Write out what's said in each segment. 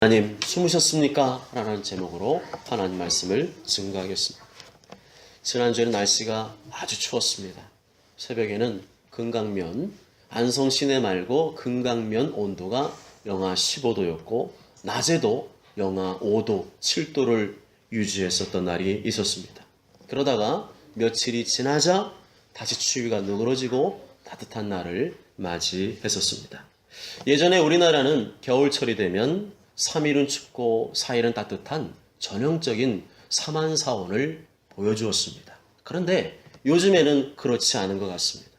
하나님 숨으셨습니까? 라는 제목으로 하나님 말씀을 증거하겠습니다. 지난주에는 날씨가 아주 추웠습니다. 새벽에는 금강면, 안성 시내 말고 금강면 온도가 영하 15도였고 낮에도 영하 5도, 7도를 유지했었던 날이 있었습니다. 그러다가 며칠이 지나자 다시 추위가 누그러지고 따뜻한 날을 맞이했었습니다. 예전에 우리나라는 겨울철이 되면 3일은 춥고 4일은 따뜻한 전형적인 사만사온을 보여주었습니다. 그런데 요즘에는 그렇지 않은 것 같습니다.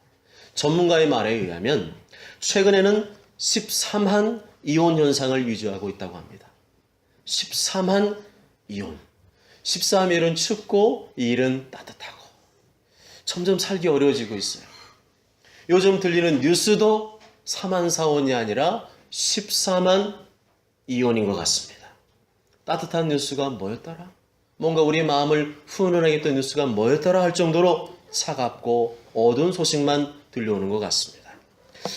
전문가의 말에 의하면 최근에는 13한 이온 현상을 유지하고 있다고 합니다. 13한 이온. 13일은 춥고 2일은 따뜻하고 점점 살기 어려워지고 있어요. 요즘 들리는 뉴스도 3한4온이 아니라 14만 이온인 것 같습니다. 따뜻한 뉴스가 뭐였더라? 뭔가 우리의 마음을 훈훈하게 했던 뉴스가 뭐였더라 할 정도로 차갑고 어두운 소식만 들려오는 것 같습니다.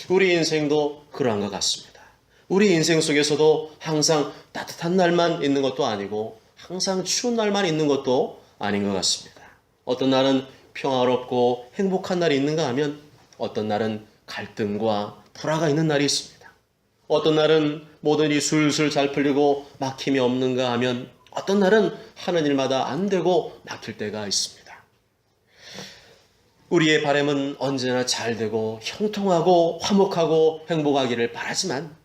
우리 인생도 그러한 것 같습니다. 우리 인생 속에서도 항상 따뜻한 날만 있는 것도 아니고 항상 추운 날만 있는 것도 아닌 것 같습니다. 어떤 날은 평화롭고 행복한 날이 있는가 하면 어떤 날은 갈등과 불화가 있는 날이 있습니다. 어떤 날은 모든 일이 술술 잘 풀리고 막힘이 없는가 하면 어떤 날은 하는 일마다 안 되고 막힐 때가 있습니다. 우리의 바람은 언제나 잘 되고 형통하고 화목하고 행복하기를 바라지만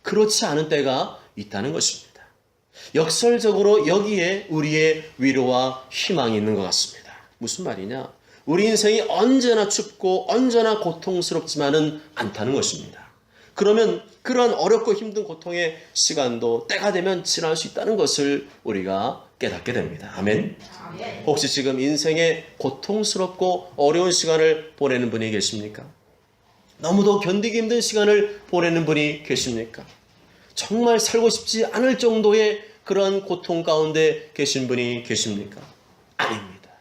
그렇지 않은 때가 있다는 것입니다. 역설적으로 여기에 우리의 위로와 희망이 있는 것 같습니다. 무슨 말이냐? 우리 인생이 언제나 춥고 언제나 고통스럽지만은 않다는 것입니다. 그러면 그러한 어렵고 힘든 고통의 시간도 때가 되면 지날 수 있다는 것을 우리가 깨닫게 됩니다. 아멘. 혹시 지금 인생에 고통스럽고 어려운 시간을 보내는 분이 계십니까? 너무도 견디기 힘든 시간을 보내는 분이 계십니까? 정말 살고 싶지 않을 정도의 그러한 고통 가운데 계신 분이 계십니까? 아닙니다.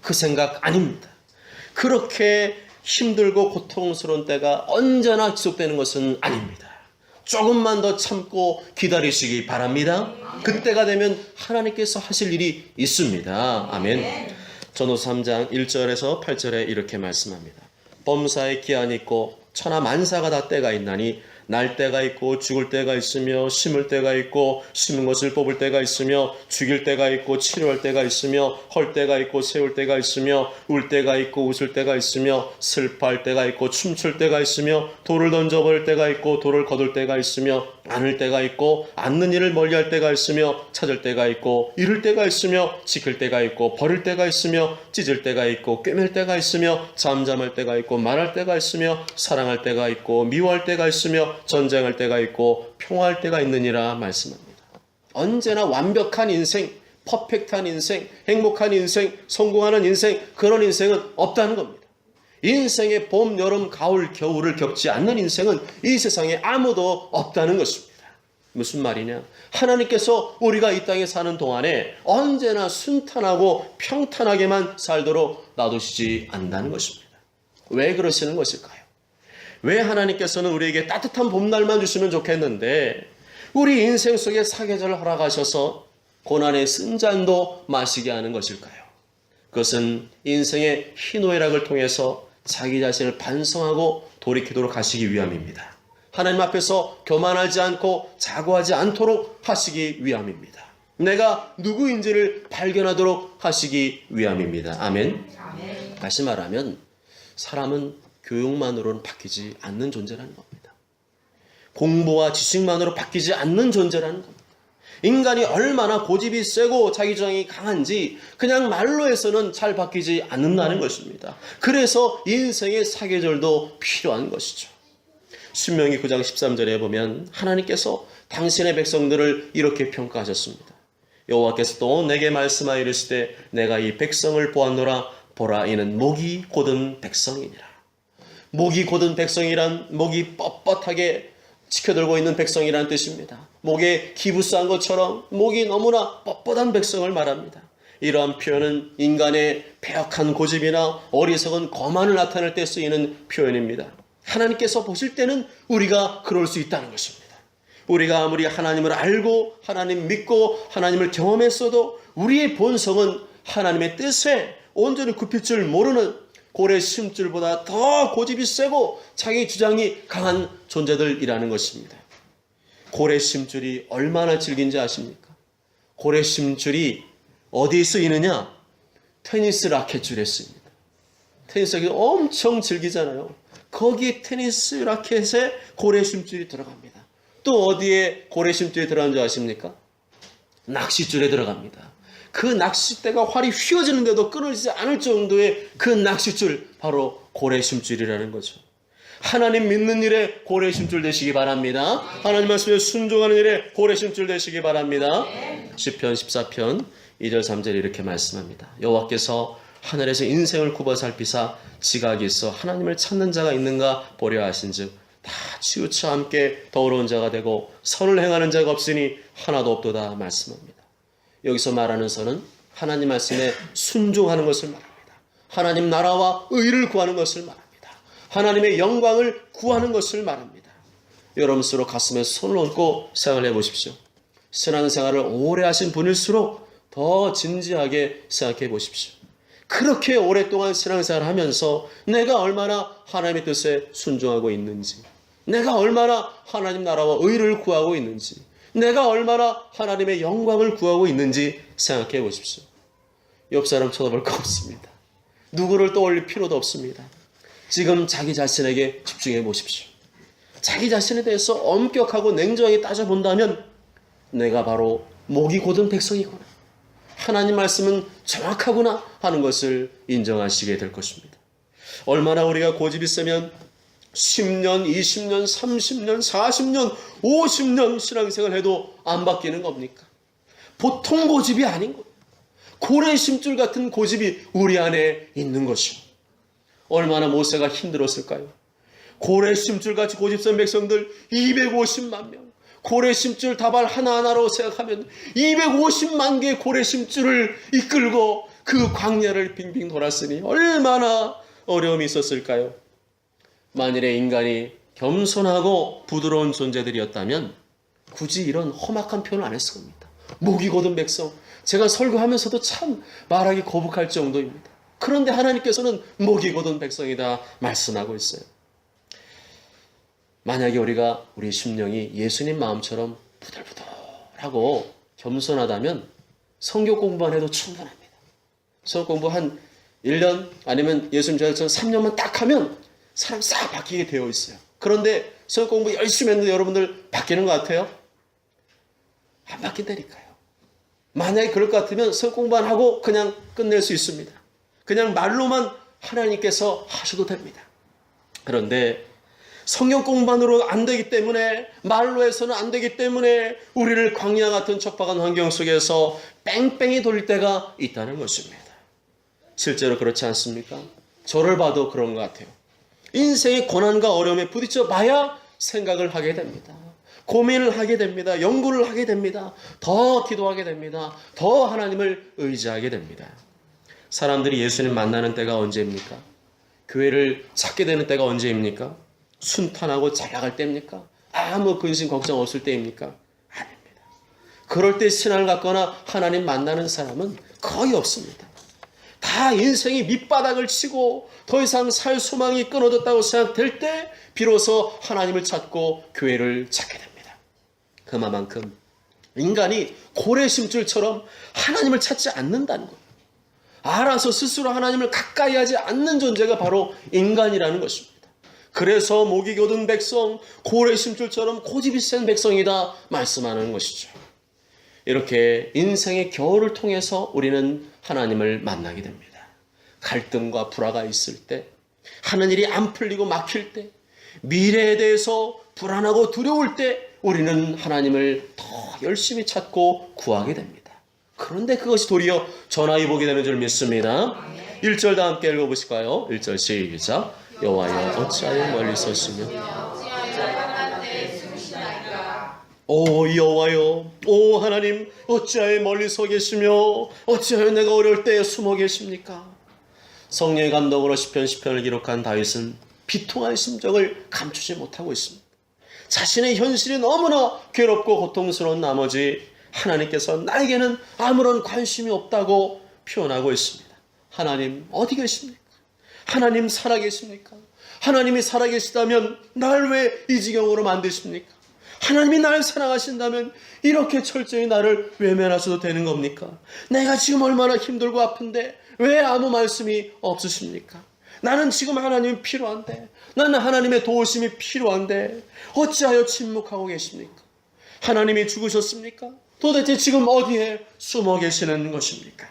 그 생각 아닙니다. 그렇게 힘들고 고통스러운 때가 언제나 지속되는 것은 아닙니다. 조금만 더 참고 기다리시기 바랍니다. 그때가 되면 하나님께서 하실 일이 있습니다. 아멘. 전후서 3장 1절에서 8절에 이렇게 말씀합니다. 범사에 기한이 있고 천하 만사가 다 때가 있나니 날 때가 있고 죽을 때가 있으며 심을 때가 있고 심은 것을 뽑을 때가 있으며 죽일 때가 있고 치료할 때가 있으며 헐 때가 있고 세울 때가 있으며 울 때가 있고 웃을 때가 있으며 슬퍼할 때가 있고 춤출 때가 있으며 돌을 던져버릴 때가 있고 돌을 거둘 때가 있으며 안을 때가 있고 앉는 일을 멀리할 때가 있으며 찾을 때가 있고 잃을 때가 있으며 지킬 때가 있고 버릴 때가 있으며 찢을 때가 있고 꿰맬 때가 있으며 잠잠할 때가 있고 말할 때가 있으며 사랑할 때가 있고 미워할 때가 있으며 전쟁할 때가 있고 평화할 때가 있느니라 말씀합니다. 언제나 완벽한 인생, 퍼펙트한 인생, 행복한 인생, 성공하는 인생, 그런 인생은 없다는 겁니다. 인생의 봄, 여름, 가을, 겨울을 겪지 않는 인생은 이 세상에 아무도 없다는 것입니다. 무슨 말이냐? 하나님께서 우리가 이 땅에 사는 동안에 언제나 순탄하고 평탄하게만 살도록 놔두시지 않는다는 것입니다. 왜 그러시는 것일까요? 왜 하나님께서는 우리에게 따뜻한 봄날만 주시면 좋겠는데 우리 인생 속에 사계절을 허락하셔서 고난의 쓴 잔도 마시게 하는 것일까요? 그것은 인생의 희노애락을 통해서 자기 자신을 반성하고 돌이키도록 하시기 위함입니다. 하나님 앞에서 교만하지 않고 자고하지 않도록 하시기 위함입니다. 내가 누구인지를 발견하도록 하시기 위함입니다. 아멘. 다시 말하면 사람은 교육만으로는 바뀌지 않는 존재라는 겁니다. 공부와 지식만으로 바뀌지 않는 존재라는 겁니다. 인간이 얼마나 고집이 세고 자기 주장이 강한지 그냥 말로 해서는 잘 바뀌지 않는다는 것입니다. 그래서 인생의 사계절도 필요한 것이죠. 신명기 9장 13절에 보면 하나님께서 당신의 백성들을 이렇게 평가하셨습니다. 여호와께서 또 내게 말씀하여 이르시되 내가 이 백성을 보았노라. 보라, 이는 목이 곧은 백성이니라. 목이 곧은 백성이란 목이 뻣뻣하게 지켜들고 있는 백성이라는 뜻입니다. 목에 기부스한 것처럼 목이 너무나 뻣뻣한 백성을 말합니다. 이러한 표현은 인간의 패역한 고집이나 어리석은 거만을 나타낼 때 쓰이는 표현입니다. 하나님께서 보실 때는 우리가 그럴 수 있다는 것입니다. 우리가 아무리 하나님을 알고 하나님 믿고 하나님을 경험했어도 우리의 본성은 하나님의 뜻에 온전히 굽힐 줄 모르는 고래 심줄보다 더 고집이 세고 자기 주장이 강한 존재들이라는 것입니다. 고래 심줄이 얼마나 질긴지 아십니까? 고래 심줄이 어디에 쓰이느냐? 테니스 라켓줄에 쓰입니다. 테니스 라켓이 엄청 질기잖아요. 거기에 테니스 라켓에 고래 심줄이 들어갑니다. 또 어디에 고래 심줄이 들어간 줄 아십니까? 낚싯줄에 들어갑니다. 그 낚싯대가 활이 휘어지는데도 끊어지지 않을 정도의 그 낚싯줄, 바로 고래 심줄이라는 거죠. 하나님 믿는 일에 고래 심줄 되시기 바랍니다. 하나님 말씀에 순종하는 일에 고래 심줄 되시기 바랍니다. 시편 14편 2절 3절 이렇게 말씀합니다. 여호와께서 하늘에서 인생을 굽어 살피사 지각이 있어 하나님을 찾는 자가 있는가 보려 하신즉 다 치우쳐 함께 더러운 자가 되고 선을 행하는 자가 없으니 하나도 없도다 말씀합니다. 여기서 말하는 선은 하나님 말씀에 순종하는 것을 말합니다. 하나님 나라와 의를 구하는 것을 말합니다. 하나님의 영광을 구하는 것을 말합니다. 여러분 스스로 가슴에 손을 얹고 생각을 해보십시오. 신앙생활을 오래 하신 분일수록 더 진지하게 생각해 보십시오. 그렇게 오랫동안 신앙생활을 하면서 내가 얼마나 하나님의 뜻에 순종하고 있는지, 내가 얼마나 하나님 나라와 의를 구하고 있는지, 내가 얼마나 하나님의 영광을 구하고 있는지 생각해 보십시오. 옆 사람 쳐다볼 거 없습니다. 누구를 떠올릴 필요도 없습니다. 지금 자기 자신에게 집중해 보십시오. 자기 자신에 대해서 엄격하고 냉정하게 따져본다면 내가 바로 목이 곧은 백성이구나, 하나님 말씀은 정확하구나 하는 것을 인정하시게 될 것입니다. 얼마나 우리가 고집이 세면 10년, 20년, 30년, 40년, 50년 신앙생활을 해도 안 바뀌는 겁니까? 보통 고집이 아닌 거예요. 고래 심줄 같은 고집이 우리 안에 있는 것이요. 얼마나 모세가 힘들었을까요? 고래 심줄같이 고집센 백성들 250만 명, 고래 심줄 다발 하나하나로 생각하면 250만 개의 고래 심줄을 이끌고 그 광야를 빙빙 돌았으니 얼마나 어려움이 있었을까요? 만일에 인간이 겸손하고 부드러운 존재들이었다면 굳이 이런 험악한 표현을 안 했을 겁니다. 목이 곧은 백성, 제가 설교하면서도 참 말하기 거북할 정도입니다. 그런데 하나님께서는 목이 곧은 백성이다 말씀하고 있어요. 만약에 우리 심령이 예수님 마음처럼 부들부들하고 겸손하다면 성경 공부만 해도 충분합니다. 성경 공부 한 1년 아니면 예수님 저처럼 3년만 딱 하면 사람 싹 바뀌게 되어 있어요. 그런데 성경 공부 열심히 했는데 여러분들 바뀌는 것 같아요? 안 바뀐다니까요. 만약에 그럴 것 같으면 성경 공부만 하고 그냥 끝낼 수 있습니다. 그냥 말로만 하나님께서 하셔도 됩니다. 그런데 성경 공부만으로 안 되기 때문에, 말로 해서는 안 되기 때문에 우리를 광야 같은 척박한 환경 속에서 뺑뺑이 돌릴 때가 있다는 것입니다. 실제로 그렇지 않습니까? 저를 봐도 그런 것 같아요. 인생의 고난과 어려움에 부딪혀 봐야 생각을 하게 됩니다. 고민을 하게 됩니다. 연구를 하게 됩니다. 더 기도하게 됩니다. 더 하나님을 의지하게 됩니다. 사람들이 예수님 만나는 때가 언제입니까? 교회를 찾게 되는 때가 언제입니까? 순탄하고 잘 나갈 때입니까? 아무 근심 걱정 없을 때입니까? 아닙니다. 그럴 때 신앙을 갖거나 하나님 만나는 사람은 거의 없습니다. 다 인생이 밑바닥을 치고 더 이상 살 소망이 끊어졌다고 생각될 때 비로소 하나님을 찾고 교회를 찾게 됩니다. 그만큼 인간이 고래 심줄처럼 하나님을 찾지 않는다는 것, 알아서 스스로 하나님을 가까이 하지 않는 존재가 바로 인간이라는 것입니다. 그래서 목이 곧은 백성, 고래 심줄처럼 고집이 센 백성이다 말씀하는 것이죠. 이렇게 인생의 겨울을 통해서 우리는 하나님을 만나게 됩니다. 갈등과 불화가 있을 때, 하는 일이 안 풀리고 막힐 때, 미래에 대해서 불안하고 두려울 때 우리는 하나님을 더 열심히 찾고 구하게 됩니다. 그런데 그것이 도리어 전화위 복이 되는 줄 믿습니다. 1절 다 함께 읽어보실까요? 1절 시작. 여호와여 어찌하여 멀리 서시며 오 여호와여, 오 하나님, 어찌하여 멀리 서 계시며 어찌하여 내가 어려울 때에 숨어 계십니까? 성령의 감동으로 시편을 기록한 다윗은 비통한 심정을 감추지 못하고 있습니다. 자신의 현실이 너무나 괴롭고 고통스러운 나머지 하나님께서 나에게는 아무런 관심이 없다고 표현하고 있습니다. 하나님 어디 계십니까? 하나님 살아계십니까? 하나님이 살아계시다면 날 왜 이 지경으로 만드십니까? 하나님이 날 사랑하신다면 이렇게 철저히 나를 외면하셔도 되는 겁니까? 내가 지금 얼마나 힘들고 아픈데 왜 아무 말씀이 없으십니까? 나는 지금 하나님이 필요한데, 나는 하나님의 도우심이 필요한데 어찌하여 침묵하고 계십니까? 하나님이 죽으셨습니까? 도대체 지금 어디에 숨어 계시는 것입니까?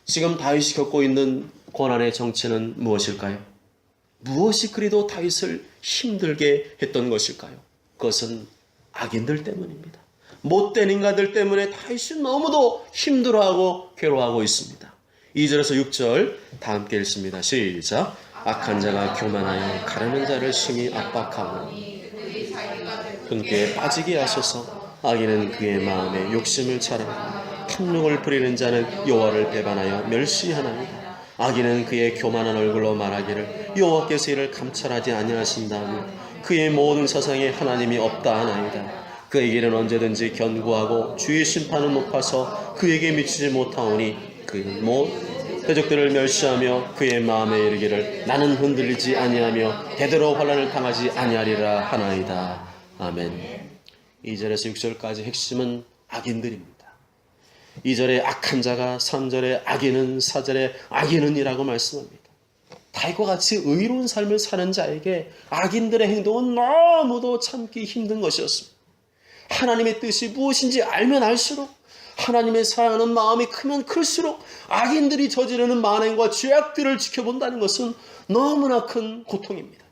지금 다윗이 겪고 있는 고난의 정체는 무엇일까요? 무엇이 그리도 다윗을 힘들게 했던 것일까요? 그것은 악인들 때문입니다. 못된 인간들 때문에 다윗이 너무도 힘들어하고 괴로워하고 있습니다. 2절에서 6절 다 함께 읽습니다. 시작. 악한 자가 교만하여 가르는 자를 심히 압박하고 분께 빠지게 하소서. 악인은 그의 마음에 욕심을 차라. 탐욕을 부리는 자는 여호와를 배반하여 멸시하나이다. 악인은 그의 교만한 얼굴로 말하기를 여호와께서 이를 감찰하지 아니하신다며 그의 모든 사상에 하나님이 없다 하나이다. 그에게는 언제든지 견고하고 주의 심판은 높아서 그에게 미치지 못하오니 그는 대적들을 멸시하며 그의 마음에 이르기를 나는 흔들리지 아니하며 대대로 환난을 당하지 아니하리라 하나이다. 아멘. 2절에서 6절까지 핵심은 악인들입니다. 2절에 악한 자가, 3절에 악인은, 4절에 악인은 이라고 말씀합니다. 다윗과 같이 의로운 삶을 사는 자에게 악인들의 행동은 너무도 참기 힘든 것이었습니다. 하나님의 뜻이 무엇인지 알면 알수록, 하나님의 사랑하는 마음이 크면 클수록 악인들이 저지르는 만행과 죄악들을 지켜본다는 것은 너무나 큰 고통입니다.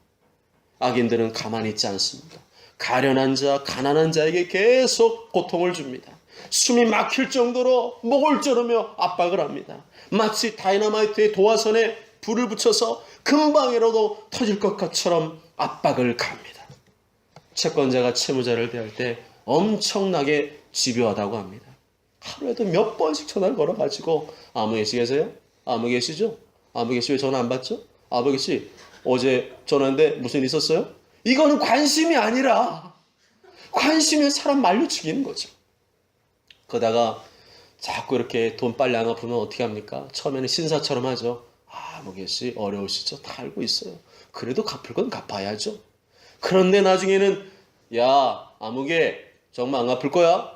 악인들은 가만히 있지 않습니다. 가련한 자, 가난한 자에게 계속 고통을 줍니다. 숨이 막힐 정도로 목을 조르며 압박을 합니다. 마치 다이너마이트의 도화선에 불을 붙여서 금방이라도 터질 것 같처럼 압박을 가합니다. 채권자가 채무자를 대할 때 엄청나게 집요하다고 합니다. 하루에도 몇 번씩 전화를 걸어가지고 아무 계시겠어요? 아무 계시죠? 아무 계시 왜 전화 안 받죠? 아무 계시 어제 전화했는데 무슨 일 있었어요? 이거는 관심이 아니라 관심이 사람 말로 죽이는 거죠. 그러다가 자꾸 이렇게 돈 빨리 안 갚으면 어떻게 합니까? 처음에는 신사처럼 하죠. 아무 계시 어려우시죠? 다 알고 있어요. 그래도 갚을 건 갚아야죠. 그런데 나중에는 야 아무개 정말 안 갚을 거야?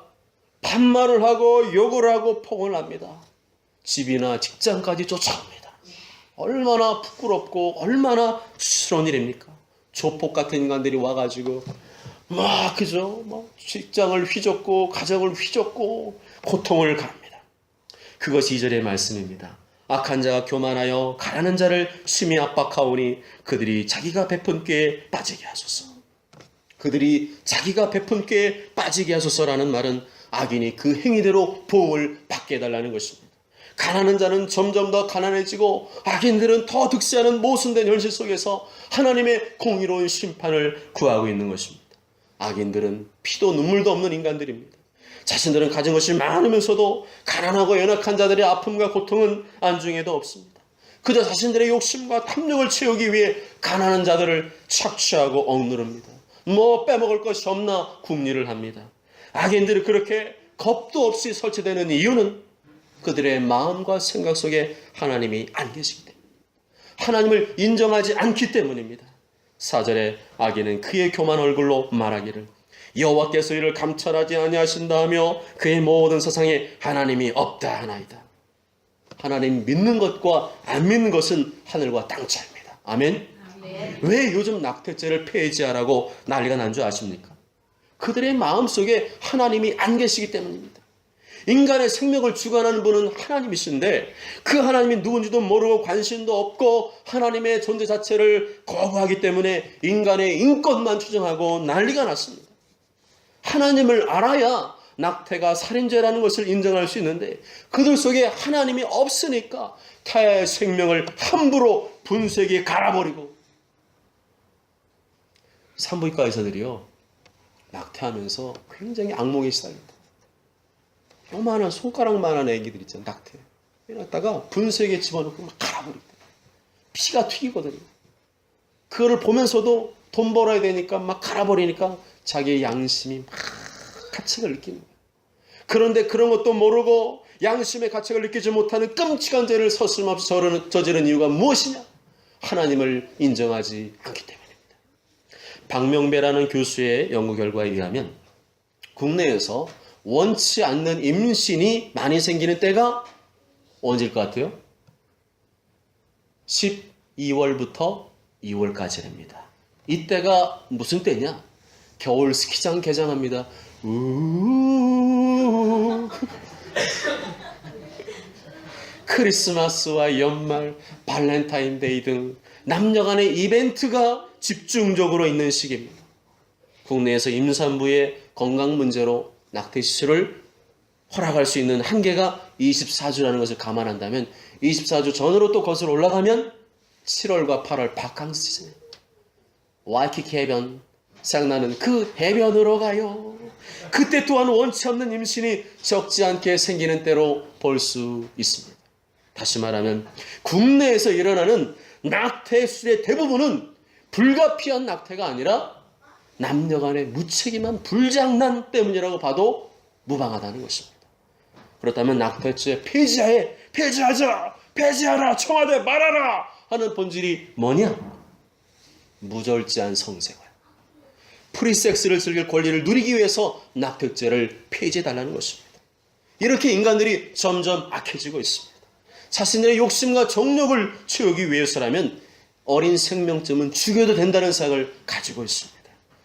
반말을 하고 욕을 하고 폭언을 합니다. 집이나 직장까지 쫓아옵니다. 얼마나 부끄럽고 얼마나 수스러운 일입니까? 조폭 같은 인간들이 와가지고 막 그죠? 막 직장을 휘젓고 가정을 휘젓고 고통을 가합니다. 그것이 2절의 말씀입니다. 악한 자가 교만하여 가라는 자를 심히 압박하오니 그들이 자기가 베푼 꾀에 빠지게 하소서. 그들이 자기가 베푼 꾀에 빠지게 하소서라는 말은 악인이 그 행위대로 보응을 받게 해달라는 것입니다. 가난한 자는 점점 더 가난해지고 악인들은 더 득세하는 모순된 현실 속에서 하나님의 공의로운 심판을 구하고 있는 것입니다. 악인들은 피도 눈물도 없는 인간들입니다. 자신들은 가진 것이 많으면서도 가난하고 연약한 자들의 아픔과 고통은 안중에도 없습니다. 그저 자신들의 욕심과 탐욕을 채우기 위해 가난한 자들을 착취하고 억누릅니다. 뭐 빼먹을 것이 없나 궁리를 합니다. 악인들이 그렇게 겁도 없이 설치되는 이유는 그들의 마음과 생각 속에 하나님이 안 계시기 때문입니다. 하나님을 인정하지 않기 때문입니다. 4절에 악인은 그의 교만 얼굴로 말하기를 여호와께서 이를 감찰하지 아니하신다 하며 그의 모든 세상에 하나님이 없다 하나이다. 하나님 믿는 것과 안 믿는 것은 하늘과 땅 차이입니다. 아멘. 왜 요즘 낙태죄를 폐지하라고 난리가 난 줄 아십니까? 그들의 마음속에 하나님이 안 계시기 때문입니다. 인간의 생명을 주관하는 분은 하나님이신데 그 하나님이 누군지도 모르고 관심도 없고 하나님의 존재 자체를 거부하기 때문에 인간의 인권만 추정하고 난리가 났습니다. 하나님을 알아야 낙태가 살인죄라는 것을 인정할 수 있는데 그들 속에 하나님이 없으니까 타의 생명을 함부로 분쇄기에 갈아버리고 산부인과 의사들이요 낙태하면서 굉장히 악몽에 시달린다. 요만한 손가락만한 애기들 있잖아요. 낙태 해놨다가 분쇄기에 집어넣고 막 갈아버립니다. 피가 튀기거든요. 그거를 보면서도 돈 벌어야 되니까 막 갈아버리니까 자기의 양심이 막 가책을 느끼는 거예요. 그런데 그런 것도 모르고 양심의 가책을 느끼지 못하는 끔찍한 죄를 서슴없이 저지른 이유가 무엇이냐? 하나님을 인정하지 않기 때문입니다. 박명배라는 교수의 연구 결과에 의하면 국내에서 원치 않는 임신이 많이 생기는 때가 언제일 것 같아요? 12월부터 2월까지랍니다. 이때가 무슨 때냐? 겨울 스키장 개장합니다. 크리스마스와 연말, 발렌타인데이 등 남녀 간의 이벤트가 집중적으로 있는 시기입니다. 국내에서 임산부의 건강 문제로 낙태 시술을 허락할 수 있는 한계가 24주라는 것을 감안한다면 24주 전으로 또 거슬러 올라가면 7월과 8월 바캉스 시즌, 와이키키 해변, 생각나는 그 해변으로 가요. 그때 또한 원치 없는 임신이 적지 않게 생기는 때로 볼 수 있습니다. 다시 말하면 국내에서 일어나는 낙태 수의 대부분은 불가피한 낙태가 아니라 남녀 간의 무책임한 불장난 때문이라고 봐도 무방하다는 것입니다. 그렇다면 낙태죄 폐지하자, 폐지하라, 청와대 말하라 하는 본질이 뭐냐? 무절제한 성생활, 프리섹스를 즐길 권리를 누리기 위해서 낙태죄를 폐지해달라는 것입니다. 이렇게 인간들이 점점 악해지고 있습니다. 자신들의 욕심과 정욕을 채우기 위해서라면 어린 생명쯤은 죽여도 된다는 생각을 가지고 있습니다.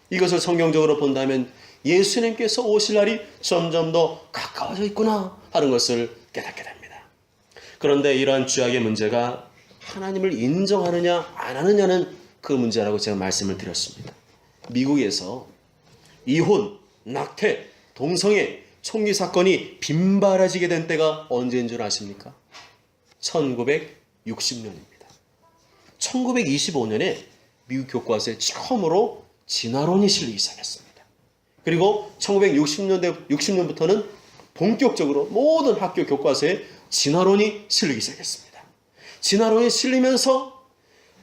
이것을 성경적으로 본다면 예수님께서 오실 날이 점점 더 가까워져 있구나 하는 것을 깨닫게 됩니다. 그런데 이러한 죄악의 문제가 하나님을 인정하느냐 안 하느냐는 그 문제라고 제가 말씀을 드렸습니다. 미국에서 이혼, 낙태, 동성애, 총기 사건이 빈발해지게 된 때가 언제인 줄 아십니까? 1960년입니다. 1925년에 미국 교과서에 처음으로 진화론이 실리기 시작했습니다. 그리고 1960년부터는 본격적으로 모든 학교 교과서에 진화론이 실리기 시작했습니다. 진화론이 실리면서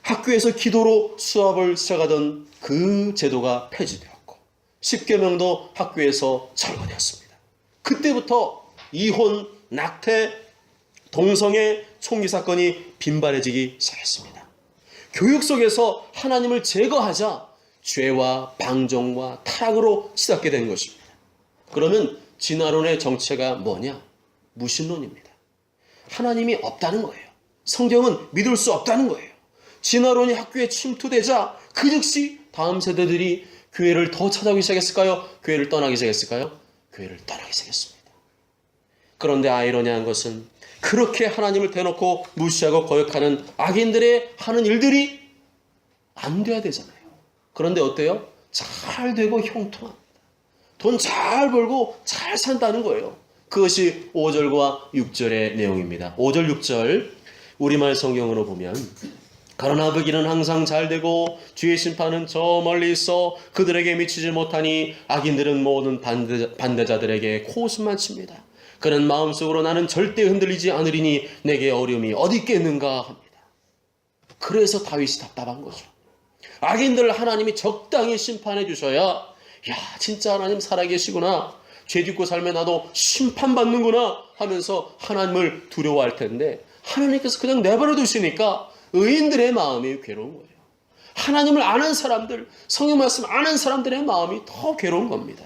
학교에서 기도로 수업을 시작하던 그 제도가 폐지되었고 10계명도 학교에서 철거되었습니다. 그때부터 이혼, 낙태, 동성애, 총기 사건이 빈발해지기 시작했습니다. 교육 속에서 하나님을 제거하자 죄와 방종과 타락으로 치닫게 된 것입니다. 그러면 진화론의 정체가 뭐냐? 무신론입니다. 하나님이 없다는 거예요. 성경은 믿을 수 없다는 거예요. 진화론이 학교에 침투되자 그 즉시 다음 세대들이 교회를 더 찾아오기 시작했을까요? 교회를 떠나기 시작했을까요? 교회를 떠나기 시작했습니다. 그런데 아이러니한 것은 그렇게 하나님을 대놓고 무시하고 거역하는 악인들의 하는 일들이 안 돼야 되잖아요. 그런데 어때요? 잘 되고 형통합니다. 돈 잘 벌고 잘 산다는 거예요. 그것이 5절과 6절의 내용입니다. 5절, 6절 우리말 성경으로 보면 그러나 그 길은 항상 잘 되고 주의 심판은 저 멀리 있어 그들에게 미치지 못하니 악인들은 모든 반대자들에게 코웃음만 칩니다. 그는 마음속으로 나는 절대 흔들리지 않으리니 내게 어려움이 어디 있겠는가 합니다. 그래서 다윗이 답답한 거죠. 악인들을 하나님이 적당히 심판해 주셔야 야 진짜 하나님 살아계시구나, 죄 짓고 살면 나도 심판받는구나 하면서 하나님을 두려워할 텐데 하나님께서 그냥 내버려 두시니까 의인들의 마음이 괴로운 거예요. 하나님을 아는 사람들, 성경 말씀 아는 사람들의 마음이 더 괴로운 겁니다.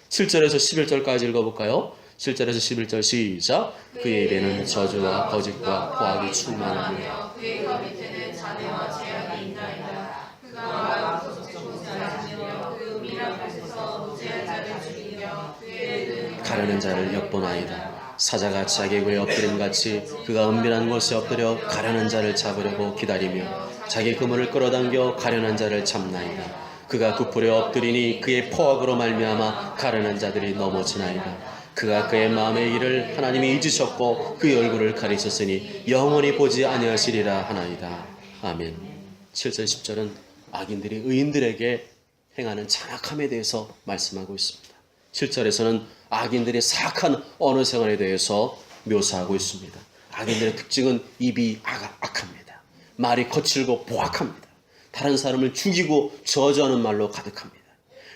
7절에서 11절까지 읽어볼까요? 7절에서 11절 시작. 그의 입에는 저주와 거짓과 포악이 충만하며 그의 거 밑에는 잔해와 재앙이 있나이다. 그가 마음속 조사하시며 그 은밀한 곳에서 무죄한 자를 죽이며 그의 눈을 가르는 자를 엿보나이다. 사자가 자기 굴에 엎드림 같이 그가 은밀한 곳에 엎드려 가련한 자를 잡으려고 기다리며 자기 그물을 끌어당겨 가련한 자를 잡나이다. 그가 굽으려 엎드리니 그의 포악으로 말미암아 가련한 자들이 넘어지나이다. 그가 그의 마음의 일을 하나님이 잊으셨고 그의 얼굴을 가리셨으니 영원히 보지 아니하시리라 하나이다. 아멘. 7절 10절은 악인들이 의인들에게 행하는 잔악함에 대해서 말씀하고 있습니다. 7절에서는 악인들의 사악한 언어 생활에 대해서 묘사하고 있습니다. 악인들의 특징은 입이 악합니다. 말이 거칠고 포악합니다. 다른 사람을 죽이고 저주하는 말로 가득합니다.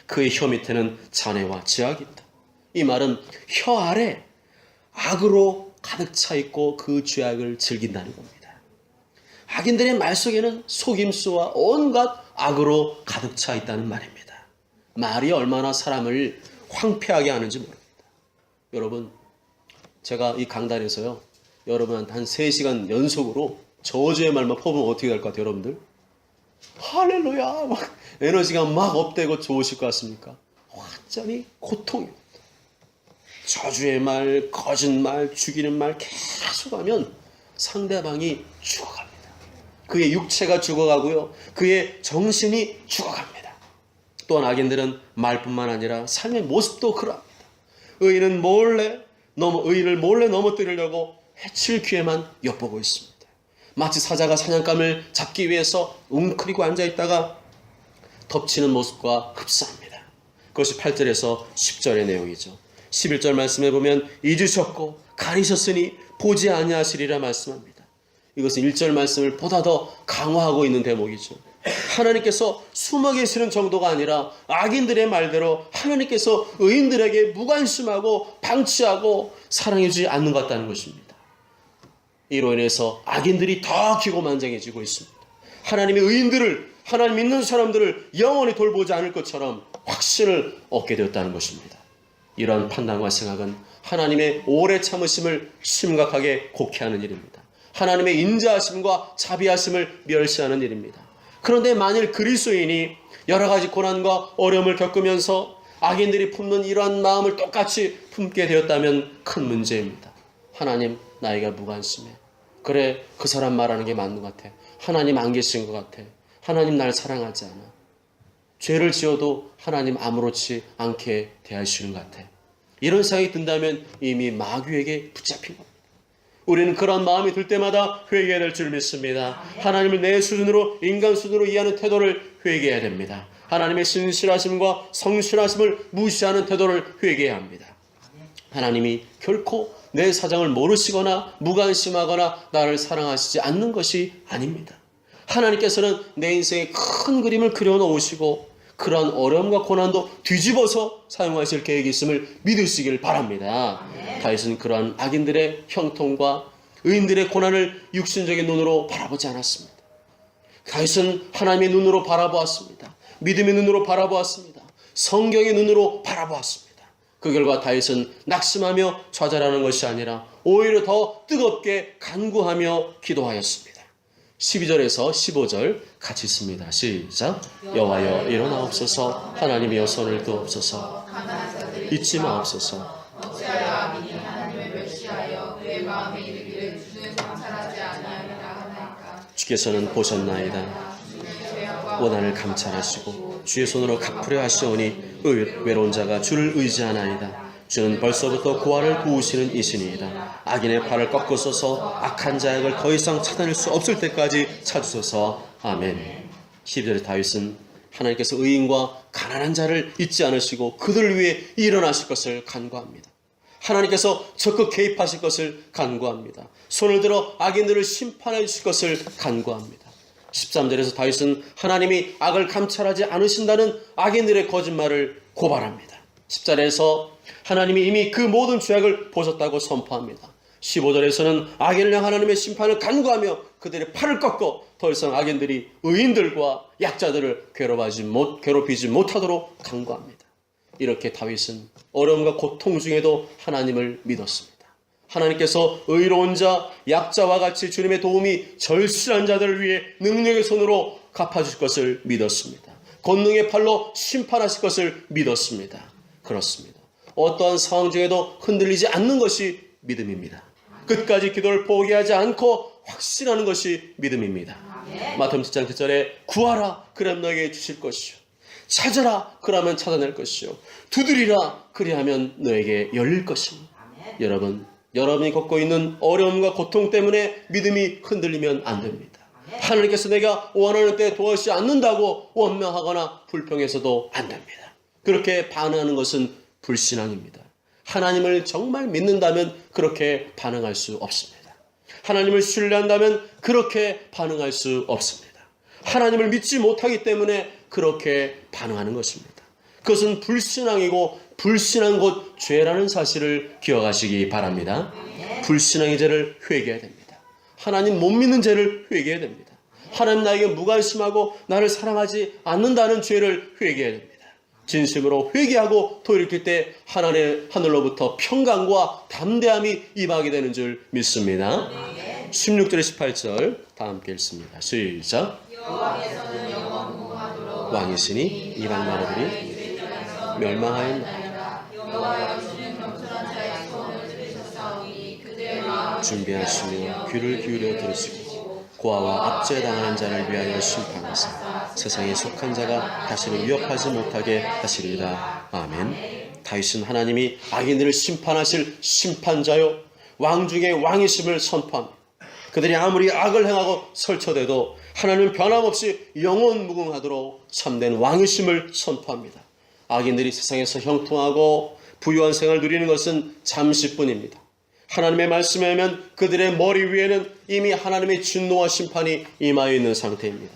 그의 혀 밑에는 잔해와 지악이 있다. 이 말은 혀 아래 악으로 가득 차 있고 그 죄악을 즐긴다는 겁니다. 악인들의 말 속에는 속임수와 온갖 악으로 가득 차 있다는 말입니다. 말이 얼마나 사람을 황폐하게 하는지 모릅니다. 여러분, 제가 이 강단에서요, 여러분한테 한 3시간 연속으로 저주의 말만 퍼부으면 어떻게 될 것 같아요, 여러분들? 할렐루야! 막 에너지가 막 업되고 좋으실 것 같습니까? 완전히 고통입니다. 저주의 말, 거짓말, 죽이는 말 계속하면 상대방이 죽어갑니다. 그의 육체가 죽어가고요. 그의 정신이 죽어갑니다. 또한 악인들은 말뿐만 아니라 삶의 모습도 그러합니다. 의인은 의인을 몰래 넘어뜨리려고 해칠 기회만 엿보고 있습니다. 마치 사자가 사냥감을 잡기 위해서 웅크리고 앉아있다가 덮치는 모습과 흡사합니다. 그것이 8절에서 10절의 내용이죠. 11절 말씀에 보면 잊으셨고 가리셨으니 보지 아니하시리라 말씀합니다. 이것은 1절 말씀을 보다 더 강화하고 있는 대목이죠. 하나님께서 숨어 계시는 정도가 아니라 악인들의 말대로 하나님께서 의인들에게 무관심하고 방치하고 사랑해 주지 않는 것 같다는 것입니다. 이로 인해서 악인들이 더 기고만장해지고 있습니다. 하나님의 의인들을, 하나님 믿는 사람들을 영원히 돌보지 않을 것처럼 확신을 얻게 되었다는 것입니다. 이러한 판단과 생각은 하나님의 오래 참으심을 심각하게 곡해하는 일입니다. 하나님의 인자하심과 자비하심을 멸시하는 일입니다. 그런데 만일 그리스도인이 여러 가지 고난과 어려움을 겪으면서 악인들이 품는 이러한 마음을 똑같이 품게 되었다면 큰 문제입니다. 하나님, 나에게 무관심해. 그래, 그 사람 말하는 게 맞는 것 같아. 하나님 안 계신 것 같아. 하나님 날 사랑하지 않아. 죄를 지어도 하나님 아무렇지 않게 대하시는 것 같아. 이런 생각이 든다면 이미 마귀에게 붙잡힌 겁니다. 우리는 그런 마음이 들 때마다 회개해야 될 줄 믿습니다. 하나님을 내 수준으로, 인간 수준으로 이해하는 태도를 회개해야 됩니다. 하나님의 신실하심과 성실하심을 무시하는 태도를 회개해야 합니다. 하나님이 결코 내 사정을 모르시거나 무관심하거나 나를 사랑하시지 않는 것이 아닙니다. 하나님께서는 내 인생의 큰 그림을 그려놓으시고 그러한 어려움과 고난도 뒤집어서 사용하실 계획이 있음을 믿으시길 바랍니다. 다윗은 그러한 악인들의 형통과 의인들의 고난을 육신적인 눈으로 바라보지 않았습니다. 다윗은 하나님의 눈으로 바라보았습니다. 믿음의 눈으로 바라보았습니다. 성경의 눈으로 바라보았습니다. 그 결과 다윗은 낙심하며 좌절하는 것이 아니라 오히려 더 뜨겁게 간구하며 기도하였습니다. 12절에서 15절 같이 읽습니다. 시작. 여호와여 일어나옵소서. 하나님이여 손을 드옵소서. 잊지 마옵소서. 어찌하여 악인이 하나님을 멸시하여 그의 마음에 이르기를 주는 감찰하지 아니하리라 하나이까. 주께서는 보셨나이다. 원한을 감찰하시고 주의 손으로 갚으려 하시오니 외로운 자가 주를 의지하나이다. 주는 벌써부터 고아를 도우시는 이시니이다. 악인의 팔을 꺾으소서. 악한 자약을 더 이상 찾아낼 수 없을 때까지 찾으소서. 아멘. 12절에 다윗은 하나님께서 의인과 가난한 자를 잊지 않으시고 그들을 위해 일어나실 것을 간구합니다. 하나님께서 적극 개입하실 것을 간구합니다. 손을 들어 악인들을 심판해 주실 것을 간구합니다. 13절에서 다윗은 하나님이 악을 감찰하지 않으신다는 악인들의 거짓말을 고발합니다. 10절에서 하나님이 이미 그 모든 죄악을 보셨다고 선포합니다. 15절에서는 악인을 향한 하나님의 심판을 간구하며 그들의 팔을 꺾어 더 이상 악인들이 의인들과 약자들을 괴롭히지 못하도록 간구합니다. 이렇게 다윗은 어려움과 고통 중에도 하나님을 믿었습니다. 하나님께서 의로운 자, 약자와 같이 주님의 도움이 절실한 자들을 위해 능력의 손으로 갚아주실 것을 믿었습니다. 권능의 팔로 심판하실 것을 믿었습니다. 그렇습니다. 어떠한 상황 중에도 흔들리지 않는 것이 믿음입니다. 끝까지 기도를 포기하지 않고 확신하는 것이 믿음입니다. 마태복음 7장 7절에 구하라 그러면 너에게 주실 것이요 찾으라 그러면 찾아낼 것이요 두드리라 그리하면 너에게 열릴 것입니다. 여러분이 겪고 있는 어려움과 고통 때문에 믿음이 흔들리면 안 됩니다. 하나님께서 내가 원하는 때 도와주지 않는다고 원망하거나 불평해서도 안 됩니다. 그렇게 반응하는 것은 불신앙입니다. 하나님을 정말 믿는다면 그렇게 반응할 수 없습니다. 하나님을 신뢰한다면 그렇게 반응할 수 없습니다. 하나님을 믿지 못하기 때문에 그렇게 반응하는 것입니다. 그것은 불신앙이고 불신한 곧 죄라는 사실을 기억하시기 바랍니다. 불신앙의 죄를 회개해야 됩니다. 하나님 못 믿는 죄를 회개해야 됩니다. 하나님 나에게 무관심하고 나를 사랑하지 않는다는 죄를 회개해야 됩니다. 진심으로 회개하고 돌이킬 때 하늘로부터 평강과 담대함이 임하게 되는 줄 믿습니다. 16절 18절 다 함께 읽습니다. 시작. 여호와께서는 영원 무궁하도록 왕이시니 이방 나라들이 멸망하였나이다. 여호와여 주는 겸손한 자의 소원을 들으셨사오니 그들의 마음을 준비하시며 귀를 기울여 들으시고 고아와 압제당하는 자를 위하여 심판하사 세상에 속한 자가 다시는 위협하지 못하게 하시리이다. 아멘. 다윗은 하나님이 악인들을 심판하실 심판자요 왕 중에 왕이심을 선포합니다. 그들이 아무리 악을 행하고 설쳐대도 하나님은 변함없이 영원 무궁하도록 참된 왕이심을 선포합니다. 악인들이 세상에서 형통하고 부유한 생활을 누리는 것은 잠시뿐입니다. 하나님의 말씀에 의하면 그들의 머리 위에는 이미 하나님의 진노와 심판이 임하여 있는 상태입니다.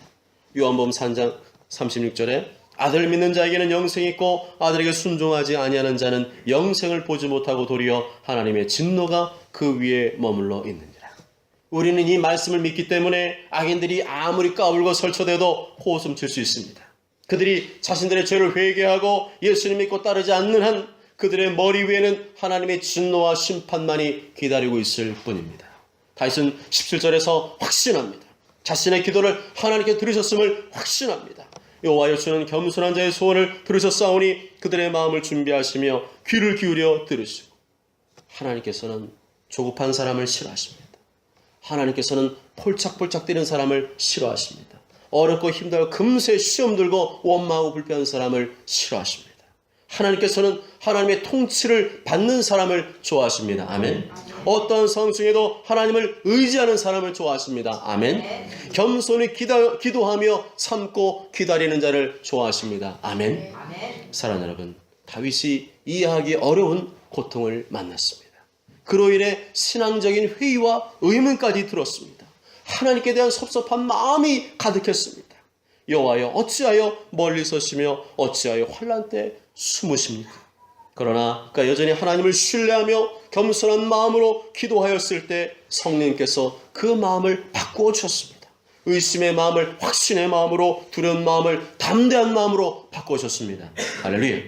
요한복음 3장 36절에 아들 믿는 자에게는 영생이 있고 아들에게 순종하지 아니하는 자는 영생을 보지 못하고 도리어 하나님의 진노가 그 위에 머물러 있느니라. 우리는 이 말씀을 믿기 때문에 악인들이 아무리 까불고 설쳐대도 호흡 칠 수 있습니다. 그들이 자신들의 죄를 회개하고 예수님 믿고 따르지 않는 한 그들의 머리 위에는 하나님의 진노와 심판만이 기다리고 있을 뿐입니다. 다윗은 17절에서 확신합니다. 자신의 기도를 하나님께 들으셨음을 확신합니다. 여호와여 주는 겸손한 자의 소원을 들으셨사오니 그들의 마음을 준비하시며 귀를 기울여 들으시고 하나님께서는 조급한 사람을 싫어하십니다. 하나님께서는 폴짝폴짝 뛰는 사람을 싫어하십니다. 어렵고 힘들고 금세 시험 들고 원망하고 불평하는 사람을 싫어하십니다. 하나님께서는 하나님의 통치를 받는 사람을 좋아하십니다. 아멘. 어떠한 상황 중에도 하나님을 의지하는 사람을 좋아하십니다. 아멘. 겸손히 기도하며 참고 기다리는 자를 좋아하십니다. 아멘. 사랑하는 여러분, 다윗이 이해하기 어려운 고통을 만났습니다. 그로 인해 신앙적인 회의와 의문까지 들었습니다. 하나님께 대한 섭섭한 마음이 가득했습니다. 여호와여 어찌하여 멀리 서시며 어찌하여 환난 때 숨으십니까? 그러나 그가 여전히 하나님을 신뢰하며 겸손한 마음으로 기도하였을 때 성령님께서 그 마음을 바꾸어 주셨습니다. 의심의 마음을 확신의 마음으로, 두려운 마음을 담대한 마음으로 바꾸어 주셨습니다. 할렐루야.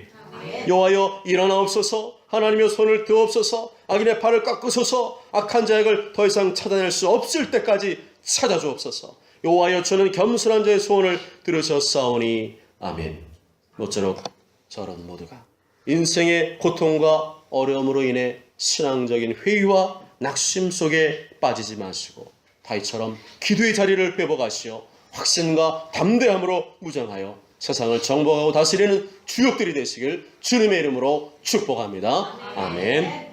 여호와여 일어나옵소서. 하나님의 손을 드옵소서. 악인의 발을 깎으소서. 악한 자액을 더 이상 찾아낼 수 없을 때까지 찾아주옵소서. 여호와여 주는 겸손한 자의 소원을 들으셨사오니 아멘. 모쪼록 저런 모두가 인생의 고통과 어려움으로 인해 신앙적인 회의와 낙심 속에 빠지지 마시고 다윗처럼 기도의 자리를 회복하시어 확신과 담대함으로 무장하여 세상을 정복하고 다스리는 주역들이 되시길 주님의 이름으로 축복합니다. 아멘.